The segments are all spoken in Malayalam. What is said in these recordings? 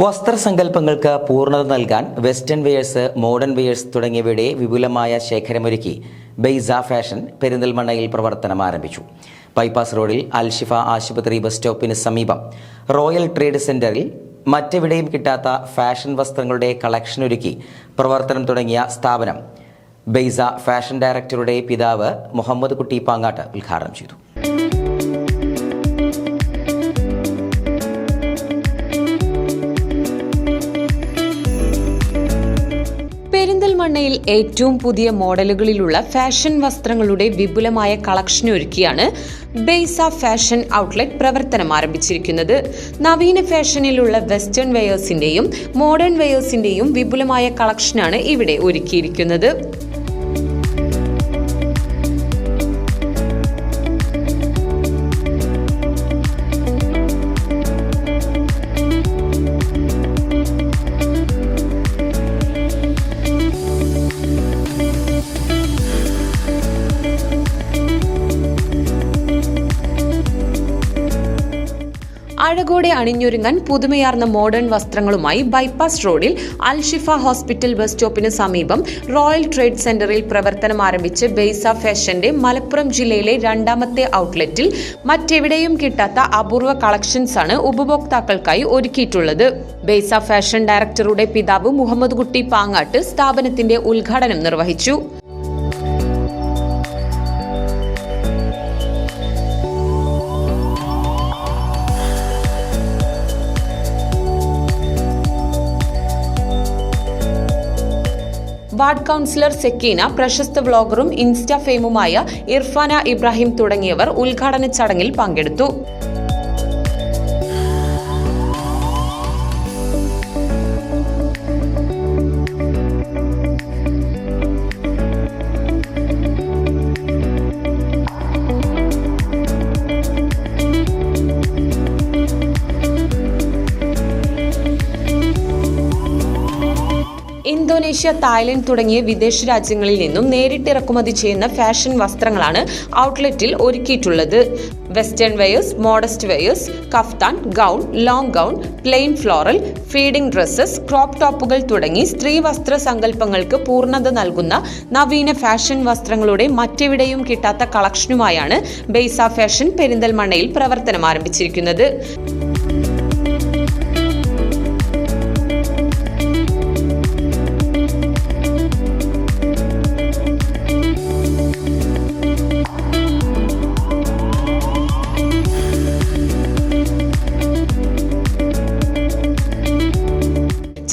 വസ്ത്രസങ്കല്പങ്ങൾക്ക് പൂർണ്ണത നൽകാൻ വെസ്റ്റേൺ വെയേഴ്സ്, മോഡേൺ വെയേഴ്സ് തുടങ്ങിയവയുടെ വിപുലമായ ശേഖരമൊരുക്കി ബെയ്സ ഫാഷൻ പെരിന്തൽമണ്ണയിൽ പ്രവർത്തനം ആരംഭിച്ചു. ബൈപ്പാസ് റോഡിൽ അൽഷിഫ ആശുപത്രി ബസ് സ്റ്റോപ്പിന് സമീപം റോയൽ ട്രേഡ് സെന്ററിൽ മറ്റെവിടെയും കിട്ടാത്ത ഫാഷൻ വസ്ത്രങ്ങളുടെ കളക്ഷനൊരുക്കി പ്രവർത്തനം തുടങ്ങിയ സ്ഥാപനം ബെയ്സ ഫാഷൻ ഡയറക്ടറുടെ പിതാവ് മുഹമ്മദ് കുട്ടി പാങ്ങാട്ട് ഉദ്ഘാടനം ചെയ്തു. പെരിന്തൽമണ്ണയിൽ ഏറ്റവും പുതിയ മോഡലുകളിലുള്ള ഫാഷൻ വസ്ത്രങ്ങളുടെ വിപുലമായ കളക്ഷൻ ഒരുക്കിയാണ് ബെയ്സ ഫാഷൻ ഔട്ട്ലെറ്റ് പ്രവർത്തനം ആരംഭിച്ചിരിക്കുന്നത്. നവീന ഫാഷനിലുള്ള വെസ്റ്റേൺ വെയേഴ്സിന്റെയും മോഡേൺ വെയേഴ്സിന്റെയും വിപുലമായ കളക്ഷനാണ് ഇവിടെ ഒരുക്കിയിരിക്കുന്നത്. അഴകോടെ അണിഞ്ഞൊരുങ്ങാൻ പുതുമയാർന്ന മോഡേൺ വസ്ത്രങ്ങളുമായി ബൈപ്പാസ് റോഡിൽ അൽഷിഫ ഹോസ്പിറ്റൽ ബസ് സ്റ്റോപ്പിന് സമീപം റോയൽ ട്രേഡ് സെന്ററിൽ പ്രവർത്തനം ആരംഭിച്ച് ബെയ്സ ഫാഷന്റെ മലപ്പുറം ജില്ലയിലെ രണ്ടാമത്തെ ഔട്ട്ലെറ്റിൽ മറ്റെവിടെയും കിട്ടാത്ത അപൂർവ കളക്ഷൻസ് ആണ് ഉപഭോക്താക്കൾക്കായി ഒരുക്കിയിട്ടുള്ളത്. ബെയ്സ ഫാഷൻ ഡയറക്ടറുടെ പിതാവ് മുഹമ്മദ് കുട്ടി പാങ്ങാട്ട് സ്ഥാപനത്തിന്റെ ഉദ്ഘാടനം നിർവഹിച്ചു. വാർഡ് കൗൺസിലർ സെക്കീന, പ്രശസ്ത വ്ളോഗറും ഇൻസ്റ്റാ ഫെയിമുമായ ഇർഫാന ഇബ്രാഹിം തുടങ്ങിയവർ ഉദ്ഘാടന ചടങ്ങിൽ പങ്കെടുത്തു. ഇന്തോനേഷ്യ, തായ്ലൻഡ് തുടങ്ങിയ വിദേശ രാജ്യങ്ങളിൽ നിന്നും നേരിട്ട് ഇറക്കുമതി ചെയ്യുന്ന ഫാഷൻ വസ്ത്രങ്ങളാണ് ഔട്ട്ലെറ്റിൽ ഒരുക്കിയിട്ടുള്ളത്. Western wears, modest wears, kaftan, gown, long gown, plain floral, feeding dresses, crop ടോപ്പുകൾ തുടങ്ങി സ്ത്രീ വസ്ത്ര സങ്കല്പങ്ങൾക്ക് പൂർണ്ണത നൽകുന്ന നവീന ഫാഷൻ വസ്ത്രങ്ങളുടെ മറ്റെവിടെയും കിട്ടാത്ത കളക്ഷനുമായാണ് ബെയ്സ ഫാഷൻ പെരിന്തൽമണ്ണയിൽ പ്രവർത്തനം ആരംഭിച്ചിരിക്കുന്നത്.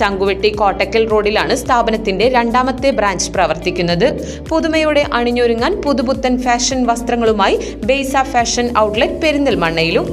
ചങ്കുവെട്ടി കോട്ടക്കൽ റോഡിലാണ് സ്ഥാപനത്തിന്റെ രണ്ടാമത്തെ ബ്രാഞ്ച് പ്രവർത്തിക്കുന്നത്. പുതുമയോടെ അണിഞ്ഞൊരുങ്ങാൻ പുതുപുത്തൻ ഫാഷൻ വസ്ത്രങ്ങളുമായി ബെയ്സ ഫാഷൻ ഔട്ട്ലെറ്റ് പെരിന്തൽമണ്ണയിലും